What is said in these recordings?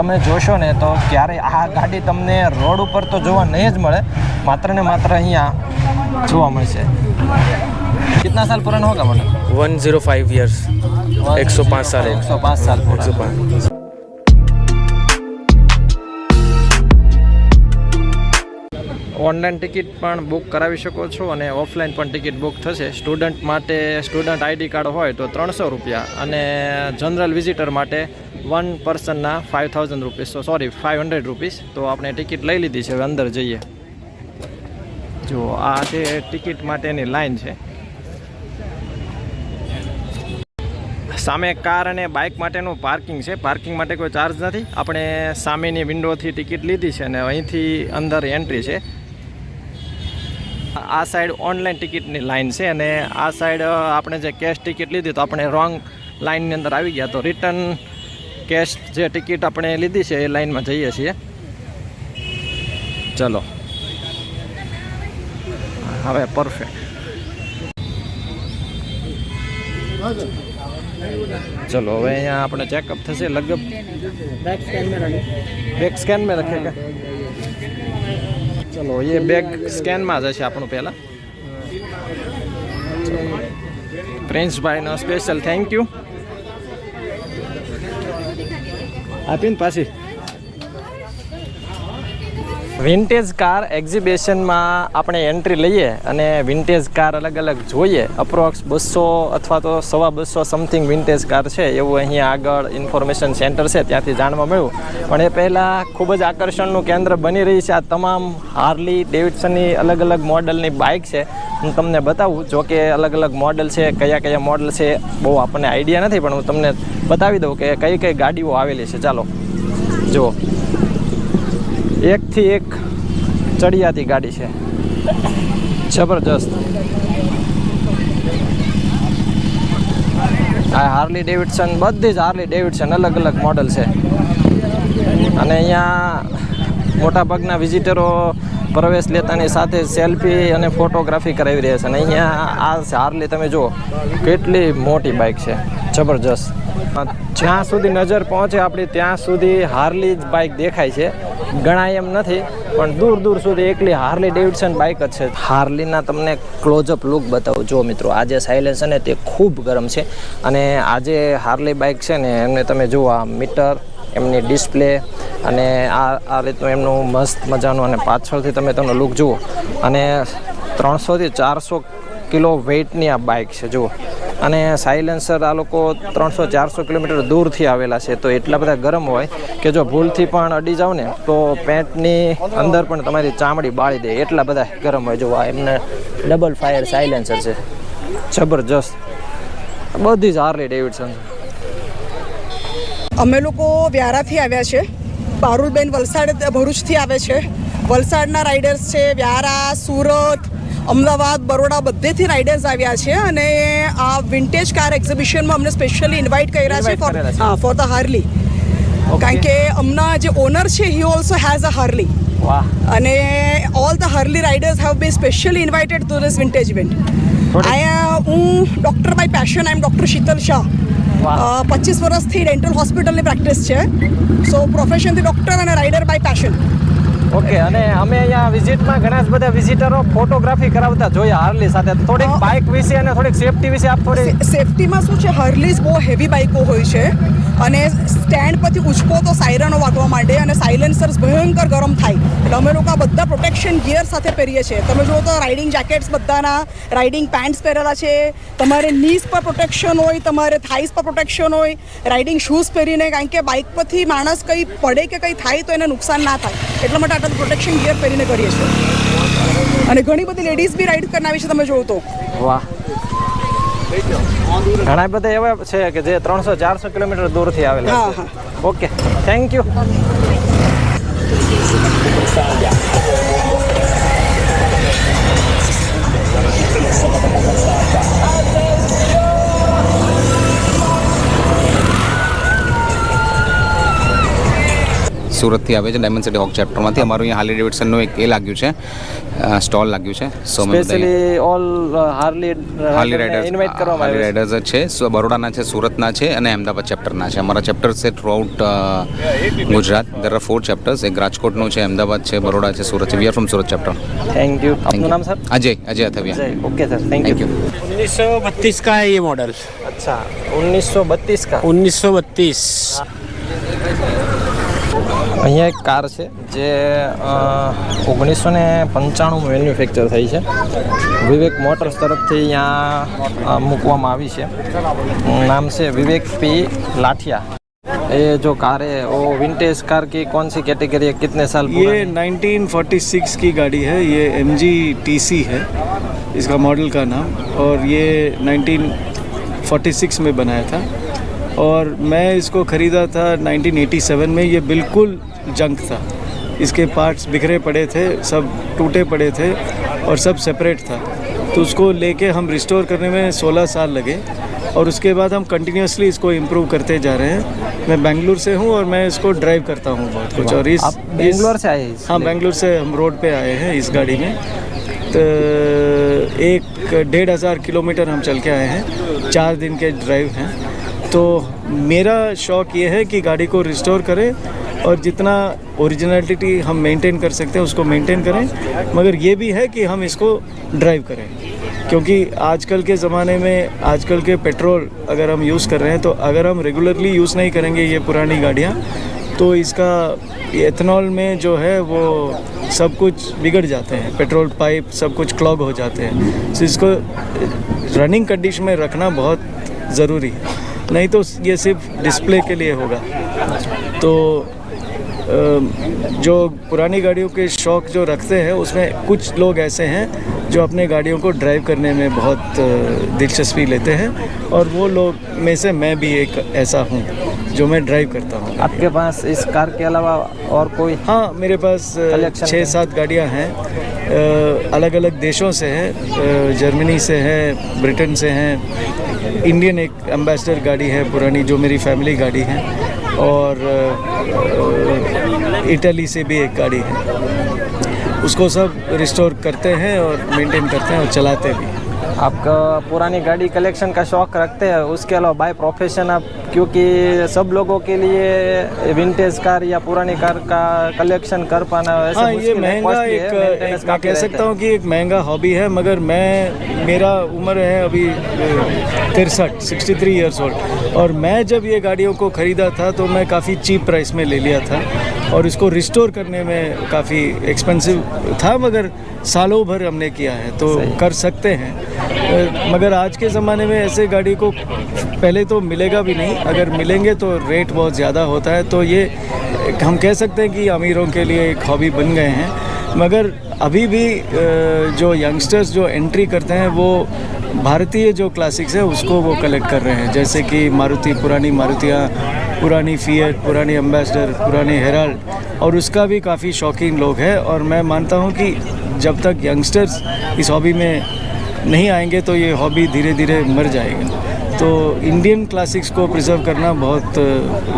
તમે જોશો ને તો ક્યારેય આ ગાડી તમને રોડ ઉપર તો જોવા નહીં જ મળે, માત્ર ને માત્ર અહીંયા જોવા મળશે। कितना साल पुराना होगा मॉडल? 105 years, 105 साल। 105 साल पुराना। ऑनलाइन टिकट पण बुक करावी शको छो અને ઓફલાઈન પણ ટિકિટ બુક થશે। સ્ટુડન્ટ માટે સ્ટુડન્ટ આઈડી કાર્ડ હોય તો 300 રૂપિયા અને જનરલ વિઝિટર માટે 1 પર્સનના 5000 રૂપીસ, સોરી 500 રૂપીસ। તો આપણે ટિકિટ લઈ લીધી છે, હવે અંદર જઈએ। જો આ છે ટિકિટ માટેની લાઈન છે। સામે કાર અને બાઇક માટેનું પાર્કિંગ છે, પાર્કિંગ માટે કોઈ ચાર્જ નથી। આપણે સામેની વિન્ડોથી ટિકિટ લીધી છે અને અહીંથી અંદર એન્ટ્રી છે। આ સાઈડ ઓનલાઈન ટિકિટની લાઈન છે અને આ સાઈડ આપણે જે કેશ ટિકિટ લીધી તો આપણે રોંગ લાઈનની અંદર આવી ગયા, તો રિટર્ન કેશ જે ટિકિટ આપણે લીધી છે એ લાઈનમાં જઈએ છીએ। ચલો હવે પરફેક્ટ। चलो હવે અહીંયા આપણે ચેકઅપ થશે। લગભગ बैग स्कैन में रखेगा। चलो ये बैग स्कैन में जैसे આપણું પહેલા। પ્રિન્સ ભાઈનો સ્પેશિયલ થેન્ક યુ આપીને પાછી। વિન્ટેજ કાર એક્ઝિબિશનમાં આપણે એન્ટ્રી લઈએ અને વિન્ટેજ કાર અલગ અલગ જોઈએ। અપ્રોક્સ 200 અથવા તો 250 સમથિંગ વિન્ટેજ કાર છે એવું અહીંયા આગળ ઇન્ફોર્મેશન સેન્ટર છે ત્યાંથી જાણવા મળ્યું। પણ એ પહેલાં ખૂબ જ આકર્ષણનું કેન્દ્ર બની રહી છે આ તમામ હાર્લી ડેવિડસનની અલગ અલગ મોડલની બાઇક છે। હું તમને બતાવું, જો કે અલગ અલગ મોડલ છે, કયા કયા મોડલ છે બહુ આપણને આઈડિયા નથી, પણ હું તમને બતાવી દઉં કે કઈ કઈ ગાડીઓ આવેલી છે। ચાલો જુઓ, એકથી એક ચડિયાતી ગાડી છે, જબરજસ્ત। આ હાર્લી ડેવિડસન, બધી જ હાર્લી ડેવિડસન અલગ અલગ મોડલ છે અને અહીંયા મોટાભાગના વિઝિટરો પ્રવેશ લેતાની સાથે સેલ્ફી અને ફોટોગ્રાફી કરાવી રહ્યા છે। અને અહીંયા આ હાર્લી તમે જુઓ કેટલી મોટી બાઇક છે, જબરજસ્ત। જ્યાં સુધી નજર પહોંચે આપણી ત્યાં સુધી હાર્લી જ બાઇક દેખાય છે, ગણાય એમ નથી પણ દૂર દૂર સુધી એકલી હાર્લી ડેવિડસન બાઇક જ છે। હાર્લીના તમને ક્લોઝઅપ લુક બતાવું। જો મિત્રો, આ જે સાયલેન્સર ને તે ખૂબ ગરમ છે અને આ જે હાર્લી બાઇક છે ને એમને તમે જુઓ, આ મીટર, એમની ડિસ્પ્લે અને આ રીતનું એમનું મસ્ત મજાનું, અને પાછળથી તમે તેનો લુક જુઓ। અને 300 થી 400 કિલો વેઇટની આ બાઇક છે જુઓ। અને સાયલેન્સર આ લોકો 300-400 કિલોમીટર દૂરથી આવેલા છે, તો એટલા બધા ગરમ હોય કે જો ભૂલથી પણ અડી જાવ ને તો પેન્ટની અંદર પણ તમારી ચામડી બાળી દે, એટલા બધા ગરમ હોય। જો આ એમને ડબલ ફાયર સાયલેન્સર છે, જબરજસ્ત। બધી જ હાર્લી ડેવિડસન છે। અમે લોકો વ્યારાથી આવ્યા છે, પારુલબેન વલસાડ ભરૂચથી આવે છે। વલસાડના રાઇડર્સ છે, વ્યારા, સુરત, અમદાવાદ, બરોડા બધેથી રાઇડર્સ આવ્યા છે અને આ વિન્ટેજ કાર એક્ઝિબિશનમાં અમને સ્પેશિયલી ઇન્વાઇટ કર્યા છે ફોર ધ હાર્લી, કારણ કે અમના જે ઓનર છે he also has a Harley, અને all the Harley riders have been specially invited to this vintage event. હું doctor by passion, I am doctor Sheetal Shah. 25 વર્ષથી ડેન્ટલ હોસ્પિટલની પ્રેક્ટિસ છે, સો પ્રોફેશનથી ડૉક્ટર અને રાઇડર બાય પેશન। ઓકે, અને અમે અહીંયા વિઝિટમાં ઘણા જ બધા વિઝિટરો ફોટોગ્રાફી કરાવતા જોયા હાર્લી સાથે। થોડીક બાઇક વિશે અને થોડીક સેફટી વિશે આપ થોડી। સેફટીમાં શું છે, હાર્લીઝ બહુ હેવી બાઇકો હોય છે અને સ્ટેન્ડ પરથી ઉચકો તો સાયરનો વાગવા માંડે અને સાયલેન્સર્સ ભયંકર ગરમ થાય, એટલે અમે લોકો બધા પ્રોટેક્શન ગિયર સાથે પહેરીએ છીએ। તમે જુઓ તો રાઇડિંગ જેકેટ્સ બધાના, રાઇડિંગ પેન્ટ્સ પહેરેલા છે, તમારે નીઝ પર પ્રોટેક્શન હોય, તમારે થાઈસ પર પ્રોટેક્શન હોય, રાઇડિંગ શૂઝ પહેરીને, કારણ કે બાઇક પરથી માણસ કંઈ પડે કે કંઈ થાય તો એને નુકસાન ના થાય એટલા માટે આટલા પ્રોટેક્શન ગિયર પહેરીને કરીએ છીએ। અને ઘણી બધી લેડીઝ બી રાઇડ કરનાવી છે, તમે જોવો તો। વાહ, ઘણા બધા એવા છે કે જે 300-400 કિલોમીટર દૂરથી આવેલા છે। Okay, thank you. સુરતથી આવે છે ડાયમંડ સિટી હોક ચેપ્ટરમાંથી. અમારું અહીંયા હાર્લી ડેવિડસનનું એક એ લાગ્યું છે, સ્ટોલ લાગ્યું છે. So specially all Harley Harley riders invite કરવામાં હાર્લી આવ્યા રાઇડર્સ જ છે. બરોડાના છે, સુરતના છે અને અમદાવાદ ચેપ્ટરના છે. અમારા ચેપ્ટર છે throughout Gujarat. There are 4 chapters. એક રાજકોટનું છે, અમદાવાદ છે, બરોડા છે, સુરત છે. We are from Surat chapter. Thank you. આપનું નામ sir? Ajay Athwiya. Okay sir, thank thank you. You. 1932 का है ये मॉडल. अच्छा, 1932 का. 1932. અહીંયા એક કાર છે જે 1995 મેન્યુફેક્ચર થઈ છે. વિવેક મોટર્સ તરફથી અહીંયા મૂકવામાં આવી છે. નામ છે विवेक पी लाठिया. ये जो कार है वो विंटेज कार की कौन सी कैटेगरी है, कितने साल ये 1946 की गाड़ी है. ये MG TC है इसका मॉडल का नाम, और ये 1946 में बनाया था. और मैं इसको ख़रीदा था 1987 में. ये बिल्कुल जंक था, इसके पार्ट्स बिखरे पड़े थे, सब टूटे पड़े थे और सब सेपरेट था. तो उसको लेके हम रिस्टोर करने में 16 साल लगे, और उसके बाद हम कंटिन्यूसली इसको इम्प्रूव करते जा रहे हैं. मैं बेंगलुरु से हूँ और मैं इसको ड्राइव करता हूँ बहुत कुछ. और आप बेंगलोर से आए हैं? हाँ, बेंगलुरु से हम रोड पे आए हैं इस गाड़ी में. तो 1,500 किलोमीटर हम चल के आए हैं. 4 दिन के ड्राइव हैं. तो मेरा शौक़ ये है कि गाड़ी को रिस्टोर करें और जितना ओरिजिनलिटी हम मेंटेन कर सकते हैं उसको मेंटेन करें, मगर ये भी है कि हम इसको ड्राइव करें. क्योंकि आजकल के ज़माने में आजकल के पेट्रोल अगर हम यूज़ कर रहे हैं, तो अगर हम रेगुलरली यूज़ नहीं करेंगे ये पुरानी गाड़ियाँ, तो इसका एथनॉल में जो है वो सब कुछ बिगड़ जाते हैं. पेट्रोल पाइप सब कुछ क्लॉग हो जाते हैं. तो इसको रनिंग कंडीशन में रखना बहुत ज़रूरी है, नहीं तो ये सिर्फ डिस्प्ले के लिए होगा. तो जो पुरानी गाड़ियों के शौक़ जो रखते हैं उसमें कुछ लोग ऐसे हैं जो अपने गाड़ियों को ड्राइव करने में बहुत दिलचस्पी लेते हैं, और वो लोग में से मैं भी एक ऐसा हूँ जो मैं ड्राइव करता हूँ. आपके पास इस कार के अलावा और कोई? हाँ, मेरे पास Collection 6-7 गाड़ियाँ हैं. अलग अलग देशों से हैं. जर्मनी से है, ब्रिटेन से हैं. इंडियन एक एम्बेसडर गाड़ी है पुरानी जो मेरी फैमिली गाड़ी है, और इटली से भी एक गाड़ी है. उसको सब रिस्टोर करते हैं और मेंटेन करते हैं और चलाते भी. आपका पुरानी गाड़ी कलेक्शन का शौक रखते हैं, उसके अलावा बाय प्रोफेशन आप, क्योंकि सब लोगों के लिए विंटेज कार या पुरानी कार का कलेक्शन कर पाना वैसे हाँ, ये मुश्किल है, महंगा costly है, एक maintenance मैं काफी कह रहता सकता है. हूँ कि एक महंगा हॉबी है, मगर मेरा उम्र है अभी 63 ईयर्स ओल्ड, और मैं जब ये गाड़ियों को ख़रीदा था तो मैं काफ़ी चीप प्राइस में ले लिया था, और इसको रिस्टोर करने में काफ़ी एक्सपेंसिव था, मगर सालों भर हमने किया है तो कर सकते हैं. मगर आज के ज़माने में ऐसे गाड़ी को पहले तो मिलेगा भी नहीं, अगर मिलेंगे तो रेट बहुत ज़्यादा होता है. तो ये हम कह सकते हैं कि अमीरों के लिए एक हॉबी बन गए हैं. मगर अभी भी जो यंगस्टर्स जो एंट्री करते हैं वो भारतीय जो क्लासिक्स है उसको वो कलेक्ट कर रहे हैं. जैसे कि मारुति, पुरानी मारुतियाँ, पुरानी फिएट, पुरानी एम्बेसडर, पुरानी हेराल्ड, और उसका भी काफ़ी शौकीन लोग हैं. और मैं मानता हूँ कि जब तक यंगस्टर्स इस हॉबी में नहीं आएंगे तो ये हॉबी धीरे धीरे मर जाएगा. तो इंडियन क्लासिक्स को प्रिजर्व करना बहुत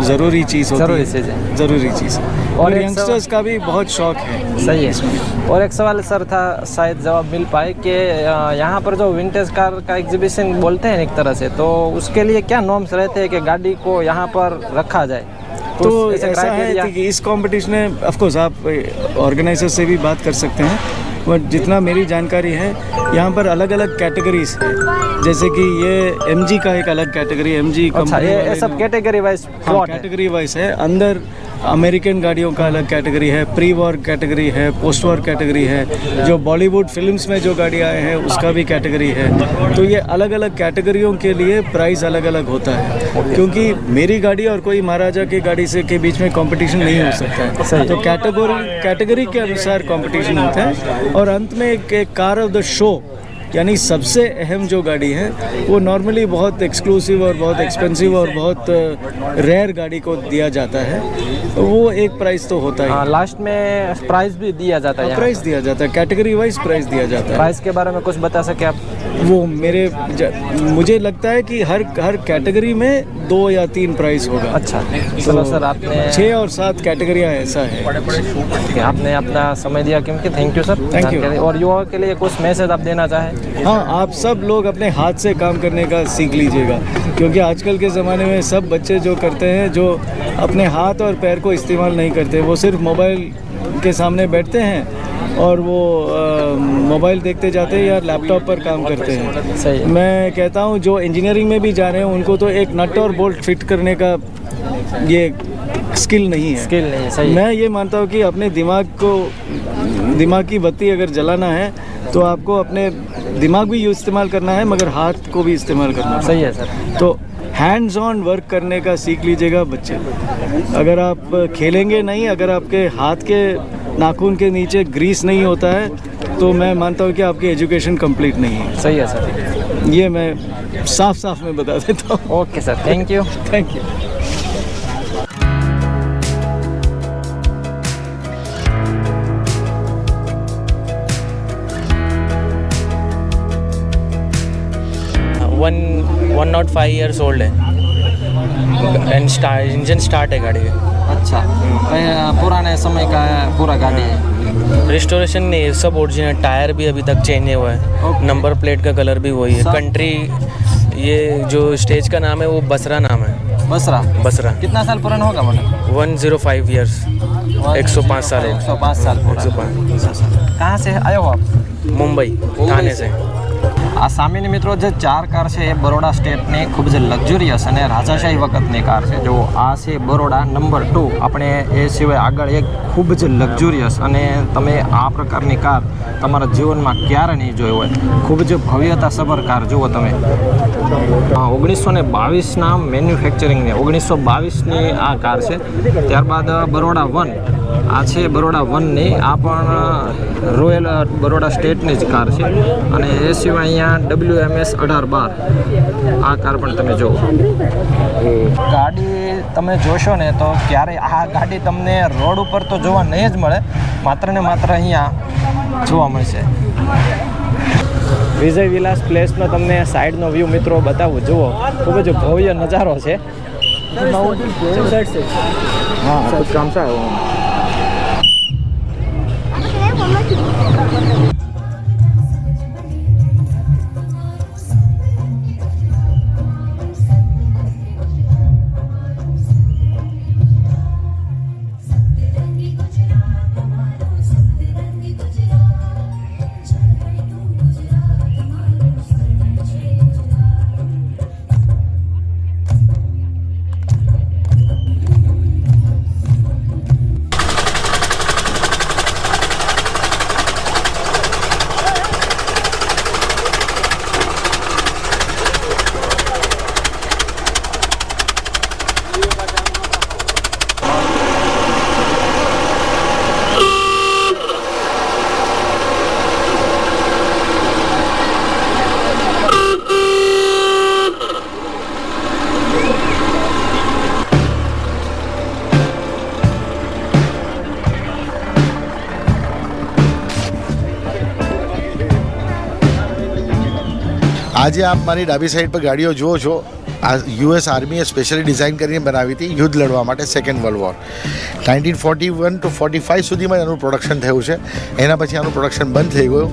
ज़रूरी चीज़ होती ज़रूरी है. चीज़ है. ज़रूरी चीज़ है. और और एक यंगस्टर्स का भी बहुत शौक है. सही है. और एक सवाल सर था, शायद जवाब मिल पाए कि यहाँ पर जो विंटेज कार का एग्जीबिशन बोलते हैं एक तरह से, तो उसके लिए क्या नॉर्म्स रहते हैं कि गाड़ी को यहाँ पर रखा जाए? तो ऐसे ऐसा है criteria- कि इस कंपटीशन में ऑफ कोर्स आप ऑर्गेनाइजर से भी बात कर सकते हैं, बट जितना मेरी जानकारी है यहाँ पर अलग अलग कैटेगरीज है. जैसे कि ये MG का एक अलग कैटेगरी, MG अच्छा, कंपनी ये वाले सब ने- कैटेगरी वाइज हाँ, प्लॉट है. कैटेगरी वाइज है. अंदर अमेरिकन गाड़ियों का अलग कैटेगरी है, प्री वॉर कैटेगरी है, पोस्ट वॉर कैटेगरी है, जो बॉलीवुड फिल्म्स में जो गाड़ियाँ आए हैं उसका भी कैटेगरी है। तो ये अलग अलग कैटेगरियों के लिए प्राइस अलग अलग होता है, क्योंकि मेरी गाड़ी और कोई महाराजा की गाड़ी से के बीच में कंपटीशन नहीं हो सकता है। तो कैटेगरी के अनुसार कंपटीशन होता है। और अंत में एक कार ऑफ द शो यानी सबसे अहम जो गाड़ी है वो नॉर्मली बहुत एक्सक्लूसिव और बहुत एक्सपेंसिव और बहुत रेयर गाड़ी को दिया जाता है, वो एक प्राइस तो होता है। लास्ट में प्राइस भी दिया जाता है। प्राइस दिया जाता है, कैटेगरी वाइज प्राइस दिया जाता है। प्राइस के बारे में कुछ बता सके आप? वो मुझे लगता है कि हर कैटेगरी में 2 या 3 प्राइस होगा। अच्छा चलो सर, आपने 6 और 7 कैटेगरियाँ ऐसा है। आपने अपना समय दिया, क्योंकि thank you sir. Thank you। और युवाओं के लिए कुछ मैसेज आप देना चाहें? हाँ, आप सब लोग अपने हाथ से काम करने का सीख लीजिएगा, क्योंकि आजकल के ज़माने में सब बच्चे जो करते हैं, जो अपने हाथ और पैर को इस्तेमाल नहीं करते, वो सिर्फ मोबाइल के सामने बैठते हैं और वो मोबाइल देखते जाते हैं या लैपटॉप पर काम करते हैं। सही है। मैं कहता हूँ जो इंजीनियरिंग में भी जा रहे हैं उनको तो एक नट और बोल्ट फिट करने का ये स्किल नहीं है। स्किल नहीं, सही है। मैं ये मानता हूँ कि अपने दिमाग की बत्ती अगर जलाना है तो आपको अपने दिमाग भी इस्तेमाल करना है, मगर हाथ को भी इस्तेमाल करना है। सही है सर। तो हैंड्स ऑन वर्क करने का सीख लीजिएगा बच्चे। अगर आप खेलेंगे नहीं, अगर आपके हाथ के नाखून के नीचे ग्रीस नहीं होता है, तो मैं मानता हूँ कि आपकी एजुकेशन कंप्लीट नहीं है। सही है सर। ये मैं साफ में बता देता हूँ। Okay sir, thank you. Thank you. One not 5 years old है एंड इंजन स्टार्ट है गाड़ी का। अच्छा, पुराने समय का पूरा गाड़ी है? रिस्टोरेशन नहीं है, सब ओरिजिनल। टायर भी अभी तक चेंज नहीं हुआ है। नंबर प्लेट का कलर भी वही है। कंट्री, ये जो स्टेज का नाम है वो बसरा नाम है। बसरा। कितना साल पुराना होगा मतलब? 105 years, 105 साल है। 105 साल पुराना। 105। कहाँ से आए हो आप? मुंबई, थाने से। આ સામેની મિત્રો જે 4 કાર છે એ બરોડા સ્ટેટની ખૂબ જ લક્ઝુરિયસ અને રાજાશાહી વખતની કાર છે. જો આ છે બરોડા નંબર 2. આપણે એ સિવાય આગળ એક ખૂબ જ લક્ઝુરિયસ અને તમે આ પ્રકારની કાર તમારા જીવનમાં ક્યારે નહીં જોઈ હોય. ખૂબ જ ભવ્યતાસભર કાર જુઓ તમે. 1922ના મેન્યુફેક્ચરિંગની 1922ની આ કાર છે. ત્યારબાદ બરોડા 1 આ છે બરોડા 1ની. આ પણ રોયલ બરોડા સ્ટેટની જ કાર છે. અને એ સિવાય અહીંયા WMS 1812 આ કાર પણ તમે જુઓ. ગાડી તમે જોશો ને તો ક્યારેય આ ગાડી તમને રોડ ઉપર તો જોવા નહીં જ મળે, માત્ર ને માત્ર અહીંયા જોવા મળશે. વિજય વિલાસ પ્લેસનો તમને સાઈડનો વ્યૂ મિત્રો બતાવું. જુઓ, ખૂબ જ ભવ્ય નજારો છે. હા, कुछ काम से आया हूँ. આજે આપ મારી ડાબી સાઈડ પર ગાડીઓ જુઓ છો. આ US આર્મીએ સ્પેશિયલી ડિઝાઇન કરીને બનાવી હતી યુદ્ધ લડવા માટે, સેકન્ડ વર્લ્ડ વોર. 1941 to 45 સુધીમાં એનું પ્રોડક્શન થયું છે. એના પછી આનું પ્રોડક્શન બંધ થઈ ગયું.